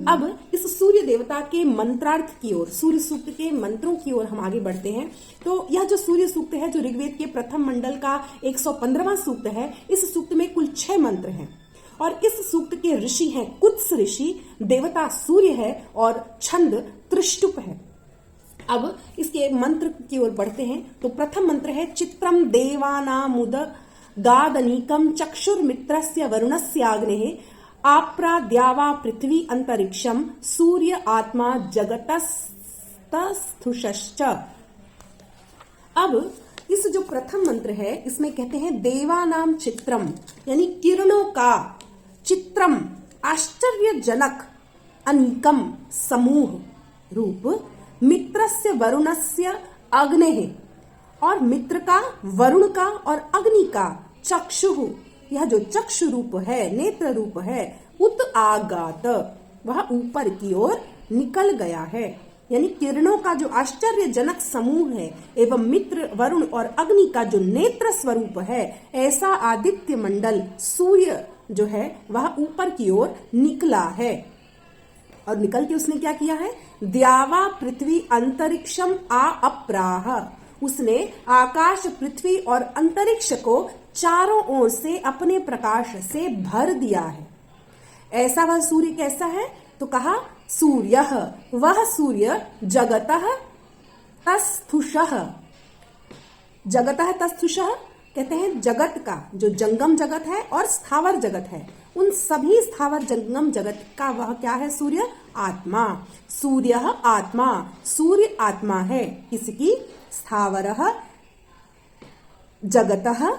अब इस सूर्य देवता के मंत्रार्थ की ओर, सूर्य सूक्त के मंत्रों की ओर हम आगे बढ़ते हैं। तो यह जो सूर्य सूक्त है, जो ऋग्वेद के प्रथम मंडल का 115वां सूक्त है, इस सूक्त में कुल 6 मंत्र हैं और इस सूक्त के ऋषि हैं कुत्स ऋषि, देवता सूर्य है और छंद त्रिष्टुप है। अब इसके मंत्र की ओर बढ़ते हैं। तो प्रथम मंत्र है चित्रम देवानामुद गादनीकम चक्षुर्मित्रस्य वरुणस्याग्नेः आपरा द्यावा पृथ्वी अंतरिक्षम सूर्य आत्मा जगतस्तस्थुषश्च। अब इस जो प्रथम मंत्र है, इसमें कहते हैं देवानाम चित्रम, यानी किरणों का, चित्रम आश्चर्यजनक, अनीकम समूह रूप, मित्रस्य वरुणस्य अग्नेः, और मित्र का, वरुण का और अग्नि का, चक्षुः, यह जो चक्षु रूप है, नेत्र रूप है, उत आगात, वह ऊपर की ओर निकल गया है। यानी किरणों का जो आश्चर्यजनक समूह है एवं मित्र, वरुण और अग्नि का जो नेत्र स्वरूप है, ऐसा आदित्य मंडल सूर्य जो है वह ऊपर की ओर निकला है। और निकल के उसने क्या किया है? द्यावा पृथ्वी अंतरिक्षम आ अप्राह, उसने आकाश, पृथ्वी और अंतरिक्ष को चारों ओर से अपने प्रकाश से भर दिया है। ऐसा वह सूर्य कैसा है? तो कहा सूर्यः, वह सूर्य जगतः तस्थुषः, जगतः तस्थुषः कहते हैं जगत का, जो जंगम जगत है और स्थावर जगत है, उन सभी स्थावर जंगम जगत का वह क्या है? सूर्य आत्मा। सूर्यः आत्मा, सूर्य आत्मा है किसकी? स्थावरः जगतः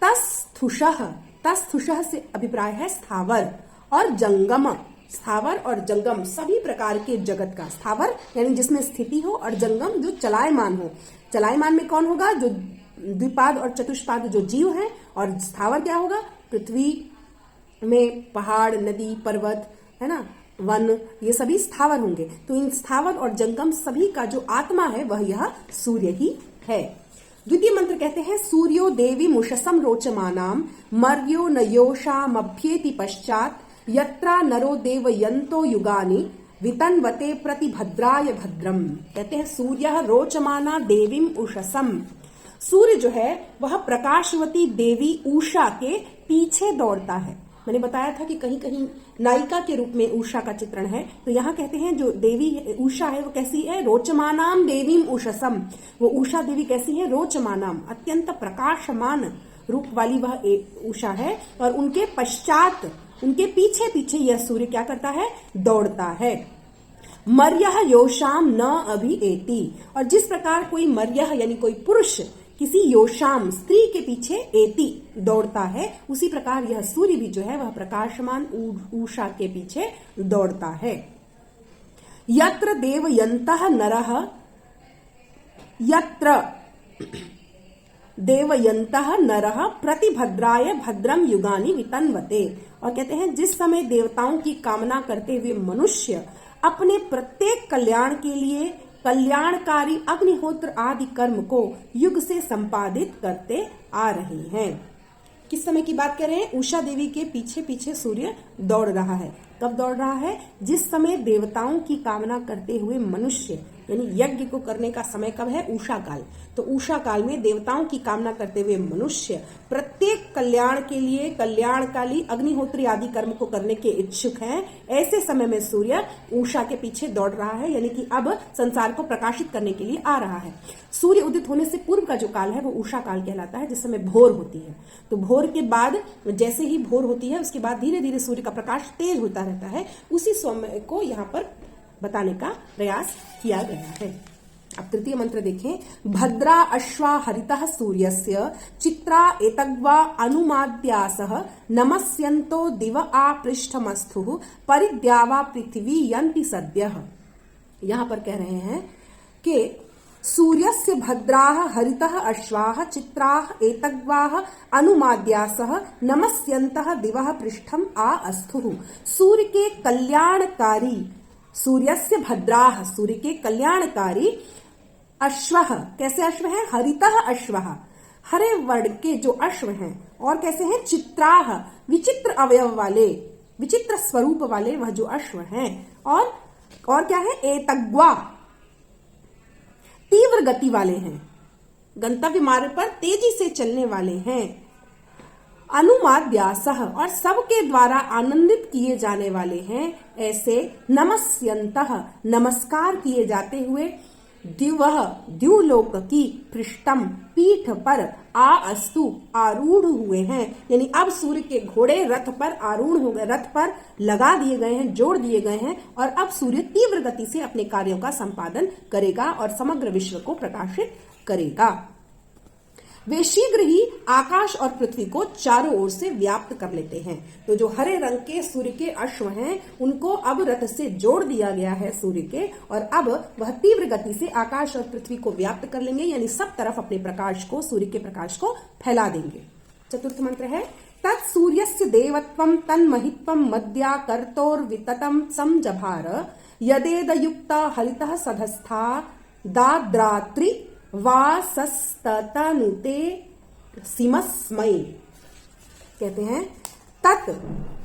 तस्थुषः, तस्थुषः से अभिप्राय है स्थावर और जंगम, स्थावर और जंगम सभी प्रकार के जगत का। स्थावर यानी जिसमें स्थिति हो और जंगम जो चलायमान हो। चलायमान में कौन होगा? जो द्विपाद और चतुष्पाद जो जीव हैं। और स्थावर क्या होगा? पृथ्वी में पहाड़, नदी, पर्वत है ना, वन, ये सभी स्थावर होंगे। तो इन स्थावर और जंगम सभी का जो आत्मा है वह यह सूर्य ही है। द्वितीय मंत्र कहते हैं सूर्यो देवी मुषसम रोचमानाम मर्यो नयोषामभ्येति पश्चात यत्रा नरो देवयन्तो युगानि वितन्वते प्रतिभद्राय भद्रम। कहते हैं सूर्य रोचमाना देवीम उषसम, सूर्य जो है वह प्रकाशवती देवी उषा के पीछे दौड़ता है। मैंने बताया था कि कहीं कहीं नायिका के रूप में उषा का चित्रण है। तो यहाँ कहते हैं जो देवी उषा है वो कैसी है? रोचमानाम देवीम उषसम, वो उषा देवी कैसी है? रोचमानाम, अत्यंत प्रकाशमान रूप वाली वह उषा है। और उनके पश्चात, उनके पीछे पीछे यह सूर्य क्या करता है? दौड़ता है। मर्यः योषाम न अभिएति, और जिस प्रकार कोई मर्यः यानी कोई पुरुष किसी योषाम स्त्री के पीछे एति दौड़ता है, उसी प्रकार यह सूर्य भी जो है वह प्रकाशमान उषा के पीछे दौड़ता है। यत्र देवयन्तः नरः, यत्र देवयन्तः नरः प्रतिभद्राय भद्रम युगानि वितन्वते। और कहते हैं जिस समय देवताओं की कामना करते हुए मनुष्य अपने प्रत्येक कल्याण के लिए कल्याणकारी अग्निहोत्र आदि कर्म को युग से संपादित करते आ रहे हैं। किस समय की बात कर रहे हैं? उषा देवी के पीछे पीछे सूर्य दौड़ रहा है। कब दौड़ रहा है? जिस समय देवताओं की कामना करते हुए मनुष्य, यानी यज्ञ को करने का समय कब है? उषा काल। तो उषा काल में देवताओं की कामना करते हुए मनुष्य प्रत्येक कल्याण के लिए कल्याणकाली अग्निहोत्री आदि कर्म को करने के इच्छुक हैं। ऐसे समय में सूर्य उषा के पीछे दौड़ रहा है, यानी कि अब संसार को प्रकाशित करने के लिए आ रहा है। सूर्य उदित होने से पूर्व का जो काल है वो उषा काल कहलाता है, जिस समय भोर होती है। तो भोर के बाद जैसे ही भोर होती है उसके बाद धीरे धीरे सूर्य का प्रकाश तेज होता रहता है। उसी समय को यहाँ पर बताने का प्रयास किया गया है। अब तृतीय मंत्र देखें। भद्रा अश्वा हरितः सूर्यस्य चित्रा एतग्वा अनुमाद्यासः नमस्यन्तो दिव आपृष्ठमस्थुः परिद्यावा पृथ्वी यन्ति सद्यः। यहाँ पर कह रहे हैं कि सूर्यस्य भद्राः हरितः अश्वाः चित्राः एतग्वाः अनुमाद्यासः नमस्यन्तः दिवः पृष्ठम आ अस्थुः। सूर्य के कल्याणकारी, सूर्यस्य भद्राः, सूर्य के कल्याणकारी अश्वः, कैसे अश्व हैं? हरितः अश्वः, हरे वर्ण के जो अश्व हैं। और कैसे हैं? चित्राः, विचित्र अवयव वाले, विचित्र स्वरूप वाले वह जो अश्व हैं। और क्या है, एतग्वा, तीव्र गति वाले हैं, गंतव्य मार्ग पर तेजी से चलने वाले हैं। अनुमाद्यासह, और सबके द्वारा आनंदित किए जाने वाले हैं। ऐसे नमस्यन्तः, नमस्कार किए जाते हुए, द्युलोक की पृष्ठम, पीठ पर, अस्तु, आरूढ़ हुए हैं। यानी अब सूर्य के घोड़े रथ पर आरूढ़ हो गए, रथ पर लगा दिए गए हैं, जोड़ दिए गए हैं, और अब सूर्य तीव्र गति से अपने कार्यों का संपादन करेगा और समग्र विश्व को प्रकाशित करेगा। वे शीघ्र ही आकाश और पृथ्वी को चारों ओर से व्याप्त कर लेते हैं। तो जो हरे रंग के सूर्य के अश्व हैं, उनको अब रथ से जोड़ दिया गया है सूर्य के, और अब वह तीव्र गति से आकाश और पृथ्वी को व्याप्त कर लेंगे, यानी सब तरफ अपने प्रकाश को, सूर्य के प्रकाश को फैला देंगे। चतुर्थ मंत्र है, तत्सूर्यस्य देवत्वं तन्महित्वं मद्या कर्तोर्विततं समजभार यदेदयुक्ता हलितः सधस्था दाद्रात्रि वासस्तनुते सिमस्मयी। कहते हैं तत्,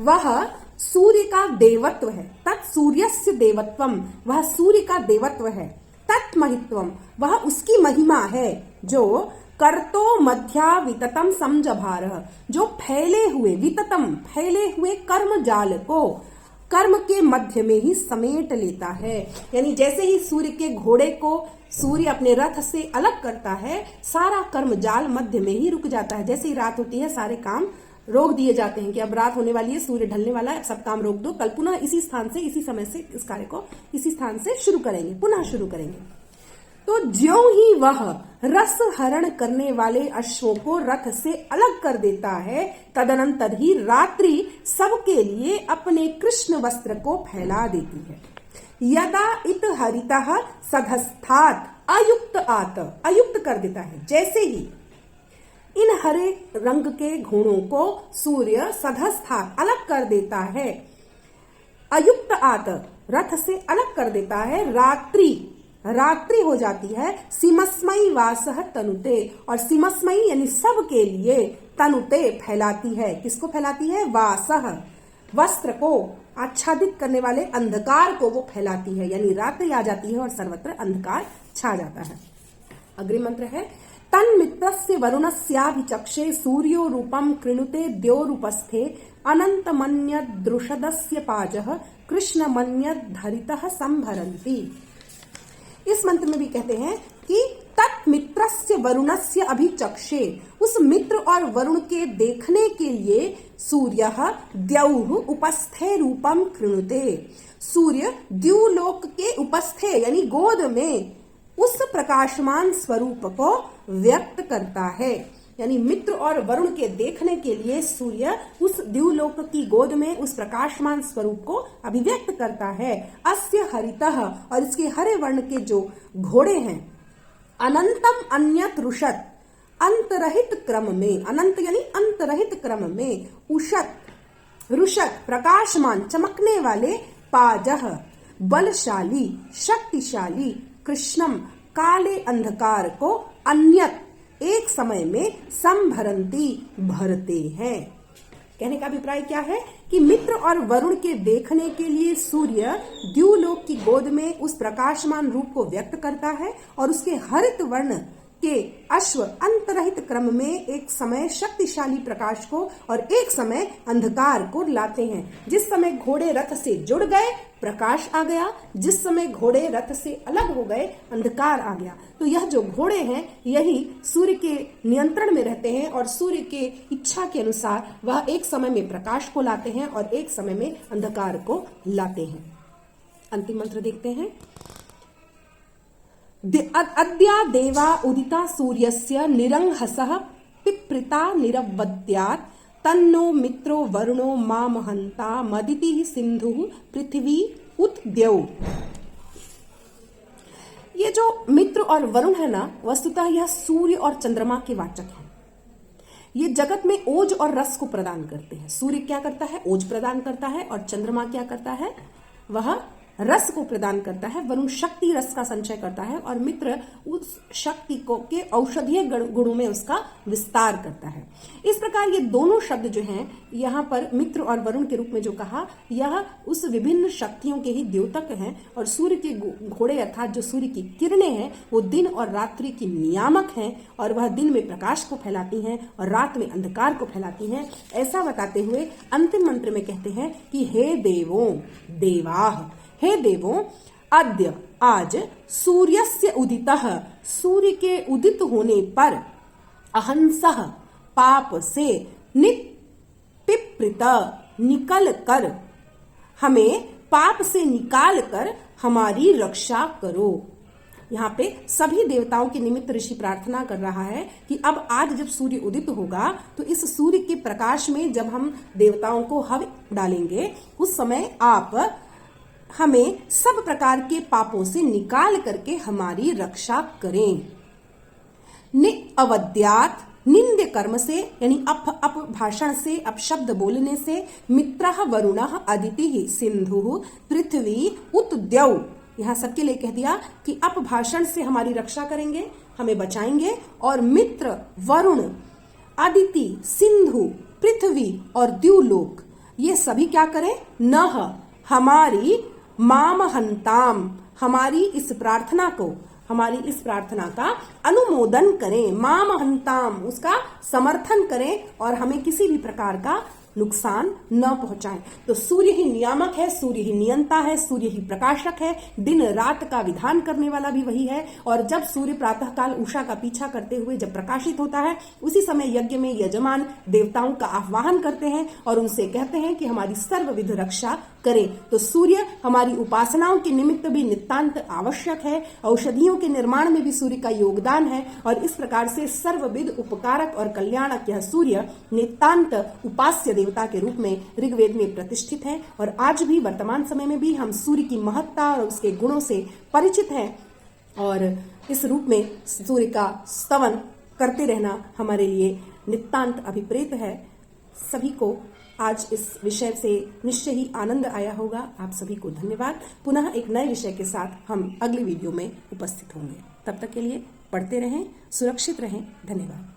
वह सूर्य का देवत्व है। तत् सूर्यस्य देवत्वम, वह सूर्य का देवत्व है। तत् महित्वम, वह उसकी महिमा है। जो कर्तो मध्या विततम समजभार, जो फैले हुए, विततम, फैले हुए कर्म जाल को कर्म के मध्य में ही समेट लेता है। यानी जैसे ही सूर्य के घोड़े को सूर्य अपने रथ से अलग करता है, सारा कर्म जाल मध्य में ही रुक जाता है। जैसे ही रात होती है, सारे काम रोक दिए जाते हैं कि अब रात होने वाली है, सूर्य ढलने वाला है, सब काम रोक दो, कल पुनः इसी स्थान से, इसी समय से इस कार्य को इसी स्थान से शुरू करेंगे, पुनः शुरू करेंगे। तो ज्यों ही वह रस हरण करने वाले अश्वों को रथ से अलग कर देता है, तदनंतर ही रात्रि सबके लिए अपने कृष्ण वस्त्र को फैला देती है। यदा इत हरितः सधस्थात, अयुक्त आत, अयुक्त कर देता है। जैसे ही इन हरे रंग के घोड़ों को सूर्य सधस्थात, अलग कर देता है, अयुक्त आत, रथ से अलग कर देता है, रात्रि हो जाती है। सिमस्मयी वासः तनुते, और सिमस्मयी यानी सब के लिए, तनुते फैलाती है। किसको फैलाती है? वासः, वस्त्र को आच्छादित करने वाले अंधकार को वो फैलाती है। यानी रात्रि आ जाती है और सर्वत्र अंधकार छा जाता है। अग्रिम मंत्र है, तन्मित्रस्य वरुणस्याभिचक्षे सूर्यो रूपम कृणुते द्योरुपस्थे अनंतमन्यदृषदस्य पाजः कृष्णमन्यद्धरितः संभरन्ति। इस मंत्र में भी कहते हैं कि तत्मित्रस्य वरुणस्य अभिचक्षे, उस मित्र और वरुण के देखने के लिए सूर्यः द्यौः उपस्थे रूपम कृणुते, सूर्य द्युलोक के उपस्थे यानी गोद में उस प्रकाशमान स्वरूप को व्यक्त करता है। यानी मित्र और वरुण के देखने के लिए सूर्य उस द्युलोक की गोद में उस प्रकाशमान स्वरूप को अभिव्यक्त करता है। अस्य हरितः, और इसके हरे वर्ण के जो घोड़े हैं, अनंतम अन्यत रुषत, अंतरहित क्रम में, अनंत यानी अंतरहित क्रम में, उषत, रुषत प्रकाशमान चमकने वाले, पाजह बलशाली शक्तिशाली, कृष्णम काले अंधकार को, अन्यत एक समय में, संभरंती भरते हैं। कहने का अभिप्राय क्या है कि मित्र और वरुण के देखने के लिए सूर्य द्युलोक की गोद में उस प्रकाशमान रूप को व्यक्त करता है और उसके हरित वर्ण के अश्व अंतरहित क्रम में एक समय शक्तिशाली प्रकाश को और एक समय अंधकार को लाते हैं। जिस समय घोड़े रथ से जुड़ गए प्रकाश आ गया, जिस समय घोड़े रथ से अलग हो गए अंधकार आ गया। तो यह जो घोड़े हैं यही सूर्य के नियंत्रण में रहते हैं और सूर्य के इच्छा के अनुसार वह एक समय में प्रकाश को लाते हैं और एक समय में अंधकार को लाते हैं। अंतिम मंत्र देखते हैं। अद्या देवा उदिता सूर्यस्य निरंहसः पिप्रिता निरवद्यात् तन्नो मित्रो वरुणो मामहंता मदितिः सिंधुः पृथ्वी उत द्यौ। ये जो मित्र और वरुण है ना, वस्तुतः यह सूर्य और चंद्रमा के वाचक हैं। ये जगत में ओज और रस को प्रदान करते हैं। सूर्य क्या करता है? ओज प्रदान करता है। और चंद्रमा क्या करता है? वह रस को प्रदान करता है, वरुण शक्ति रस का संचय करता है और मित्र उस शक्ति को के औषधीय गुणों में उसका विस्तार करता है। इस प्रकार ये दोनों शब्द जो हैं यहाँ पर मित्र और वरुण के रूप में जो कहा, यह उस विभिन्न शक्तियों के ही द्योतक हैं और सूर्य के घोड़े अर्थात जो सूर्य की किरणें हैं वो दिन और रात्रि की नियामक हैं और वह दिन में प्रकाश को फैलाती हैं और रात में अंधकार को फैलाती हैं। ऐसा बताते हुए अंतिम मंत्र में कहते हैं कि हे देवों देवाः, हे देवों अद्य आज सूर्यस्य उदितः, सूर्य के उदित होने पर अहंसः पाप से निपिप्रित निकल कर, हमें पाप से निकाल कर हमारी रक्षा करो। यहाँ पे सभी देवताओं के निमित्त ऋषि प्रार्थना कर रहा है कि अब आज जब सूर्य उदित होगा तो इस सूर्य के प्रकाश में जब हम देवताओं को हव्य डालेंगे उस समय आप हमें सब प्रकार के पापों से निकाल करके हमारी रक्षा करें। निअवद्यात, निंद्य कर्म से यानी अपभाषण से, अपशब्द बोलने से, मित्रः वरुणः अदितिः सिंधुः पृथ्वी उत द्यौ, यहाँ सबके लिए कह दिया कि अपभाषण से हमारी रक्षा करेंगे, हमें बचाएंगे और मित्र वरुण, अदिति, सिंधु, पृथ्वी और द्युलोक ये सभी क्या करें, नह हमारी मामहंताम, हमारी इस प्रार्थना को, हमारी इस प्रार्थना का अनुमोदन करें, मामहंताम उसका समर्थन करें और हमें किसी भी प्रकार का नुकसान न पहुंचाएं। तो सूर्य ही नियामक है, सूर्य ही नियंता है, सूर्य ही प्रकाशक है, दिन रात का विधान करने वाला भी वही है। और जब सूर्य प्रातः काल उषा का पीछा करते हुए जब प्रकाशित होता है उसी समय यज्ञ में यजमान देवताओं का आह्वान करते हैं और उनसे कहते हैं कि हमारी सर्वविध रक्षा करें। तो सूर्य हमारी उपासनाओं के निमित्त भी नितांत आवश्यक है, औषधियों के निर्माण में भी सूर्य का योगदान है और इस प्रकार से सर्वविध उपकारक और कल्याणक यह सूर्य नितांत उपास्य देवता के रूप में ऋग्वेद में प्रतिष्ठित है। और आज भी वर्तमान समय में भी हम सूर्य की महत्ता और उसके गुणों से परिचित हैं और इस रूप में सूर्य का स्तवन करते रहना हमारे लिए नितांत अभिप्रेत है। सभी को आज इस विषय से निश्चय ही आनंद आया होगा। आप सभी को धन्यवाद। पुनः एक नए विषय के साथ हम अगली वीडियो में उपस्थित होंगे। तब तक के लिए पढ़ते रहें, सुरक्षित रहें। धन्यवाद।